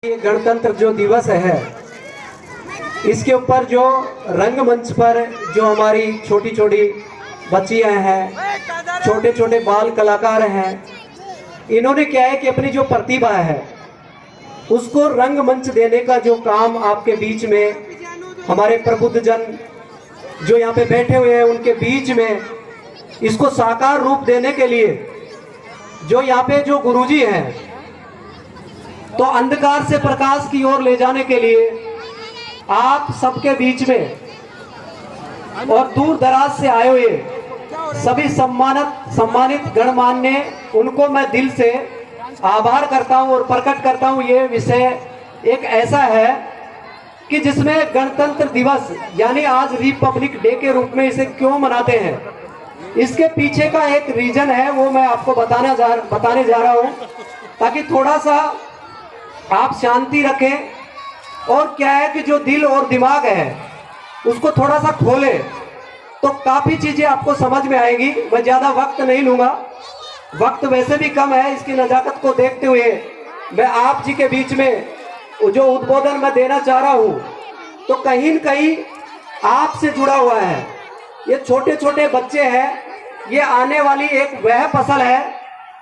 ये गणतंत्र जो दिवस है इसके ऊपर जो रंगमंच पर जो हमारी छोटी छोटी बच्चियां हैं, छोटे छोटे बाल कलाकार हैं, इन्होंने क्या है कि अपनी जो प्रतिभा है उसको रंगमंच देने का जो काम आपके बीच में हमारे प्रबुद्ध जन जो यहाँ पे बैठे हुए हैं उनके बीच में इसको साकार रूप देने के लिए जो यहाँ पे जो गुरुजी हैं तो अंधकार से प्रकाश की ओर ले जाने के लिए आप सबके बीच में और दूर दराज से आए हुए सभी सम्मानित गणमान्य उनको मैं दिल से आभार करता हूं और प्रकट करता हूं। ये विषय एक ऐसा है कि जिसमें गणतंत्र दिवस यानी आज रिपब्लिक डे के रूप में इसे क्यों मनाते हैं, इसके पीछे का एक रीजन है, वो मैं आपको बताने जा रहा हूं ताकि थोड़ा सा आप शांति रखें और क्या है कि जो दिल और दिमाग है उसको थोड़ा सा खोले तो काफी चीजें आपको समझ में आएगी। मैं ज्यादा वक्त नहीं लूंगा, वक्त वैसे भी कम है, इसकी नजाकत को देखते हुए मैं आप जी के बीच में जो उद्बोधन मैं देना चाह रहा हूं तो कहीं न कहीं आपसे जुड़ा हुआ है। ये छोटे छोटे बच्चे हैं, ये आने वाली एक वह फसल है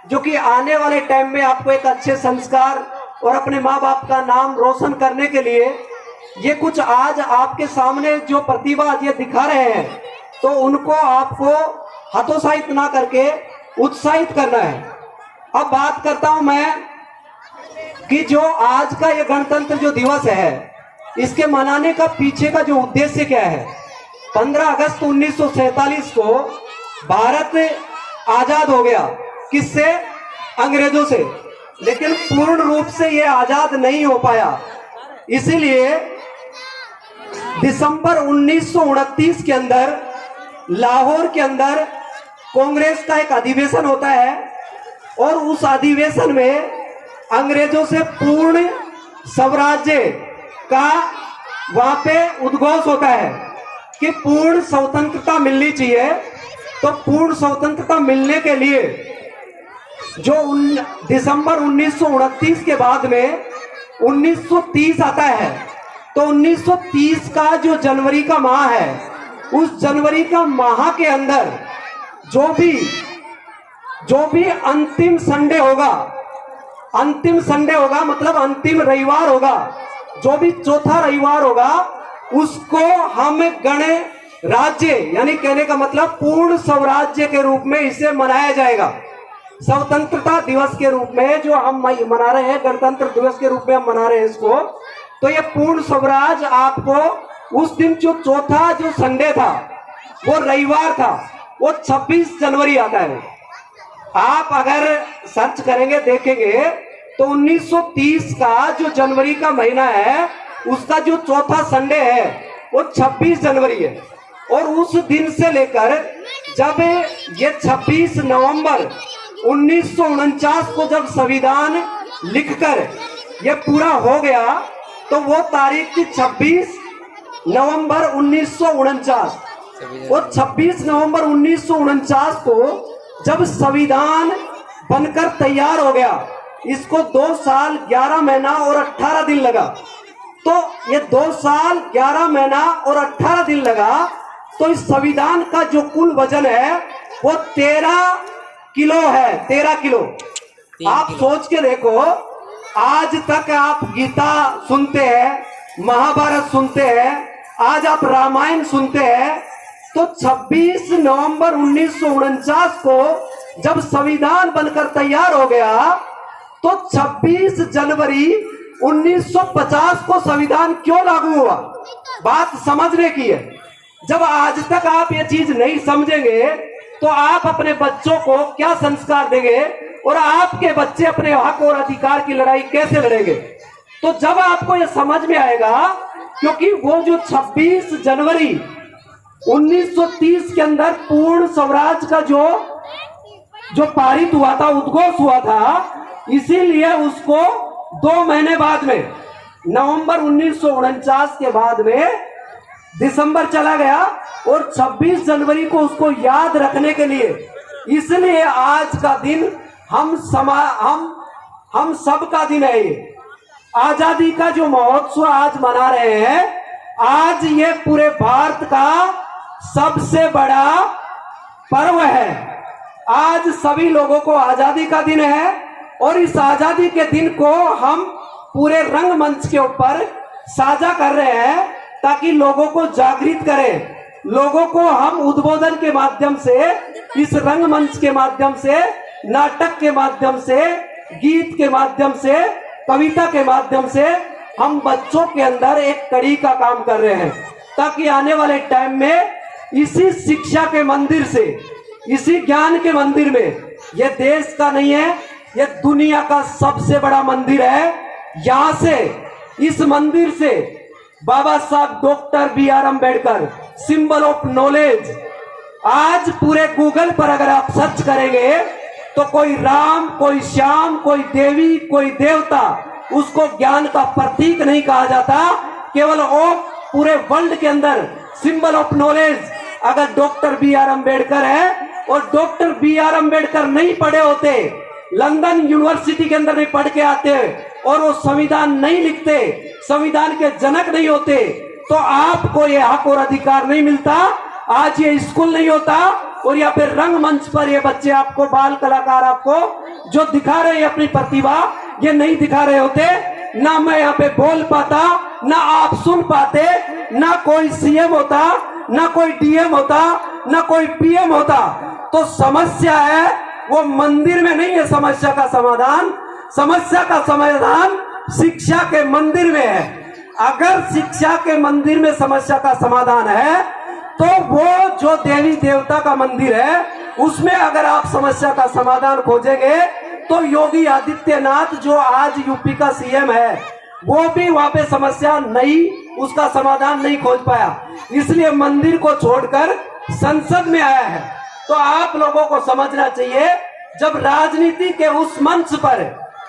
जो कि आने वाले टाइम में आपको एक अच्छे संस्कार और अपने माँ बाप का नाम रोशन करने के लिए ये कुछ आज आपके सामने जो प्रतिभा ये दिखा रहे हैं तो उनको आपको हतोत्साहित ना करके उत्साहित करना है। अब बात करता हूं मैं कि जो आज का ये गणतंत्र जो दिवस है इसके मनाने का पीछे का जो उद्देश्य क्या है। 15 अगस्त 1947 को भारत आजाद हो गया, किससे? अंग्रेजों से, लेकिन पूर्ण रूप से ये आजाद नहीं हो पाया। इसीलिए दिसंबर 1929 के अंदर लाहौर के अंदर कांग्रेस का एक अधिवेशन होता है और उस अधिवेशन में अंग्रेजों से पूर्ण स्वराज्य का वहां पे उद्घोष होता है कि पूर्ण स्वतंत्रता मिलनी चाहिए। तो पूर्ण स्वतंत्रता मिलने के लिए जो दिसंबर 1929 के बाद में 1930 आता है तो 1930 का जो जनवरी का माह है उस जनवरी का माह के अंदर जो भी अंतिम संडे होगा मतलब अंतिम रविवार होगा, जो भी चौथा रविवार होगा उसको हम गणराज्य यानी कहने का मतलब पूर्ण स्वराज्य के रूप में इसे मनाया जाएगा। स्वतंत्रता दिवस के रूप में जो हम मना रहे हैं, गणतंत्र दिवस के रूप में हम मना रहे हैं इसको, तो ये पूर्ण स्वराज आपको उस दिन जो चौथा जो संडे था वो रविवार था, वो 26 जनवरी आता है। आप अगर सर्च करेंगे देखेंगे तो 1930 का जो जनवरी का महीना है उसका जो चौथा संडे है वो 26 जनवरी है। और उस दिन से लेकर जब ये 26 नवंबर 1949 को जब संविधान लिखकर ये पूरा हो गया तो वो तारीख थी 26 नवंबर 1949। और 26 नवंबर 1949 को जब संविधान बनकर तैयार हो गया, इसको 2 साल 11 महीना और 18 दिन लगा। तो ये 2 साल 11 महीना और 18 दिन लगा तो इस संविधान का जो कुल वजन है वो 13 किलो है, 13 किलो। आप सोच के देखो, आज तक आप गीता सुनते हैं, महाभारत सुनते हैं, आज आप रामायण सुनते हैं, तो 26 नवंबर 1949 को जब संविधान बनकर तैयार हो गया तो 26 जनवरी 1950 को संविधान क्यों लागू हुआ, बात समझने की है। जब आज तक आप ये चीज नहीं समझेंगे तो आप अपने बच्चों को क्या संस्कार देंगे और आपके बच्चे अपने हक और अधिकार की लड़ाई कैसे लड़ेंगे। तो जब आपको ये समझ में आएगा, क्योंकि वो जो 26 जनवरी 1930 के अंदर पूर्ण स्वराज का जो पारित हुआ था, उद्घोष हुआ था, इसीलिए उसको 2 महीने बाद में नवंबर 1949 के बाद में दिसंबर चला गया और 26 जनवरी को उसको याद रखने के लिए इसलिए आज का दिन हम सब का दिन है ये। आजादी का जो महोत्सव आज मना रहे हैं, आज ये पूरे भारत का सबसे बड़ा पर्व है। आज सभी लोगों को आजादी का दिन है और इस आजादी के दिन को हम पूरे रंगमंच के ऊपर साझा कर रहे हैं ताकि लोगों को जागृत करें। लोगों को हम उद्बोधन के माध्यम से, इस रंगमंच के माध्यम से, नाटक के माध्यम से, गीत के माध्यम से, कविता के माध्यम से हम बच्चों के अंदर एक कड़ी का काम कर रहे हैं ताकि आने वाले टाइम में इसी शिक्षा के मंदिर से, इसी ज्ञान के मंदिर में, यह देश का नहीं है, यह दुनिया का सबसे बड़ा मंदिर है। यहां से, इस मंदिर से Baba Saheb doctor B R. Ambedkar, symbol of knowledge, आज पूरे गूगल पर अगर आप सर्च करेंगे तो कोई राम, कोई श्याम, कोई देवी, कोई देवता, उसको ज्ञान का प्रतीक नहीं कहा जाता। केवल वो पूरे वर्ल्ड के अंदर सिंबल ऑफ नॉलेज अगर डॉक्टर बी.आर. अम्बेडकर है, और डॉक्टर बी.आर. अम्बेडकर नहीं पढ़े होते, लंदन यूनिवर्सिटी के अंदर नहीं पढ़ के आते और वो संविधान नहीं लिखते, संविधान के जनक नहीं होते, तो आपको ये हक और अधिकार नहीं मिलता। आज ये स्कूल नहीं होता और यहाँ पे रंगमंच पर ये बच्चे आपको, बाल कलाकार आपको जो दिखा रहे हैं अपनी प्रतिभा, ये नहीं दिखा रहे होते। ना मैं यहाँ पे बोल पाता, ना आप सुन पाते, ना कोई सीएम होता, ना कोई डीएम होता, ना कोई पीएम होता। तो समस्या है वो मंदिर में नहीं है, समस्या का समाधान, समस्या का समाधान शिक्षा के मंदिर में है। अगर शिक्षा के मंदिर में समस्या का समाधान है तो वो जो देवी देवता का मंदिर है उसमें अगर आप समस्या का समाधान खोजेंगे तो योगी आदित्यनाथ जो आज यूपी का सीएम है वो भी वहां पे समस्या नहीं, उसका समाधान नहीं खोज पाया, इसलिए मंदिर को छोड़कर संसद में आया है। तो आप लोगों को समझना चाहिए, जब राजनीति के उस मंच पर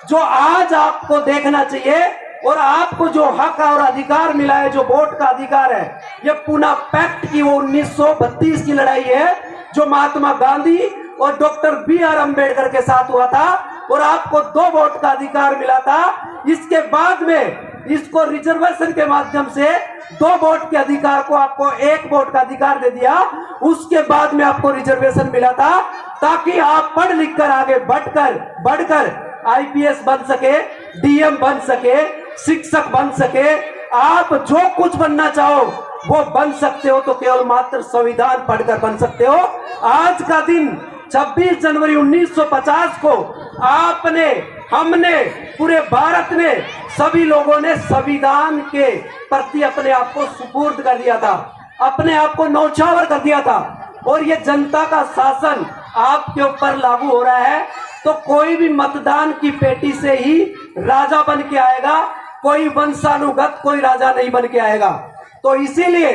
जो आज आपको देखना चाहिए और आपको जो हक और अधिकार मिला है, जो वोट का अधिकार है, ये पूना पैक्ट की वो 1932 की लड़ाई है जो महात्मा गांधी और डॉक्टर बी.आर. अम्बेडकर के साथ हुआ था और आपको 2 वोट का अधिकार मिला था। इसके बाद में इसको रिजर्वेशन के माध्यम से 2 वोट के अधिकार को आपको 1 वोट का अधिकार दे दिया। उसके बाद में आपको रिजर्वेशन मिला था ताकि आप पढ़ लिख कर आगे बढ़कर आईपीएस बन सके, डीएम बन सके, शिक्षक बन सके, आप जो कुछ बनना चाहो वो बन सकते हो, तो केवल मात्र संविधान पढ़कर बन सकते हो। आज का दिन 26 जनवरी 1950 को आपने, हमने, पूरे भारत में सभी लोगों ने संविधान के प्रति अपने आप को सुपुर्द कर दिया था, अपने आप को न्यौछावर कर दिया था और ये जनता का शासन आपके ऊपर लागू हो रहा है। तो कोई भी मतदान की पेटी से ही राजा बन के आएगा, कोई वंशानुगत कोई राजा नहीं बन के आएगा। तो इसीलिए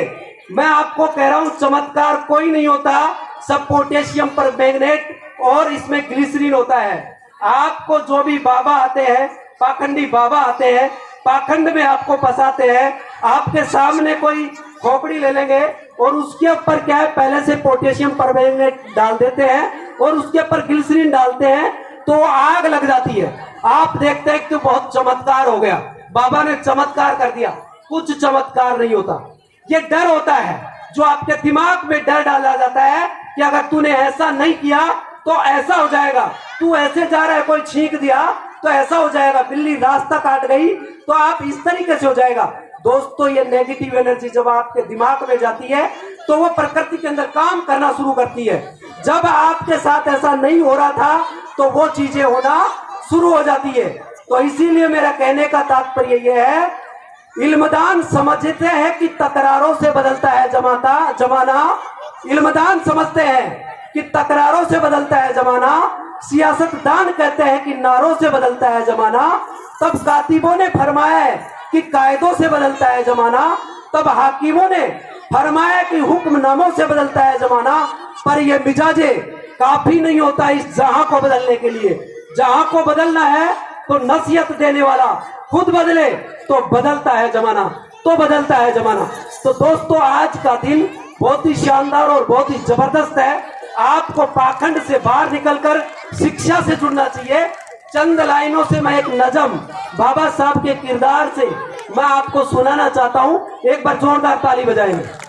मैं आपको कह रहा हूं, चमत्कार कोई नहीं होता, सब पोटेशियम पर मैग्नेट और इसमें ग्लिसरीन होता है। आपको जो भी बाबा आते हैं, पाखंडी बाबा आते हैं, पाखंड में आपको फंसाते हैं, आपके सामने कोई खोपड़ी ले लेंगे और उसके ऊपर क्या है, पहले से पोटेशियम परमैंगनेट डाल देते हैं और उसके ऊपर ग्लिसरीन डालते हैं तो आग लग जाती है। आप देखते हैं कि बहुत चमत्कार हो गया, बाबा ने चमत्कार कर दिया। कुछ चमत्कार नहीं होता, ये डर होता है जो आपके दिमाग में डर डाला जाता है कि अगर तूने ऐसा नहीं किया तो ऐसा हो जाएगा, तू ऐसे जा रहा है, कोई छींक दिया तो ऐसा हो जाएगा, बिल्ली रास्ता काट गई तो आप इस तरीके से हो जाएगा। दोस्तों, ये नेगेटिव एनर्जी जब आपके दिमाग में जाती है तो वो प्रकृति के अंदर काम करना शुरू करती है। जब आपके साथ ऐसा नहीं हो रहा था तो वो चीजें होना शुरू हो जाती है। तो इसीलिए मेरा कहने का तात्पर्य ये है, इल्मदान समझते हैं कि तकरारों से बदलता है जमाना, इल्मदान समझते हैं कि तकरारों से बदलता है जमाना, सियासतदान कहते हैं कि नारों से बदलता है जमाना, तब कातिबों ने फरमाया है कि कायदों से बदलता है जमाना, तब हाकिमों ने फरमाया कि हुक्मनामों से बदलता है जमाना। पर यह मिजाजे काफी नहीं होता इस जहां को बदलने के लिए। जहां को बदलना है तो नसीहत देने वाला खुद बदले तो बदलता है जमाना, तो बदलता है जमाना। तो दोस्तों, आज का दिन बहुत ही शानदार और बहुत ही जबरदस्त है। आपको पाखंड से बाहर निकलकर शिक्षा से जुड़ना चाहिए। चंद लाइनों से मैं एक नज़म बाबा साहब के किरदार से मैं आपको सुनाना चाहता हूं। एक बार जोरदार ताली बजाएंगे।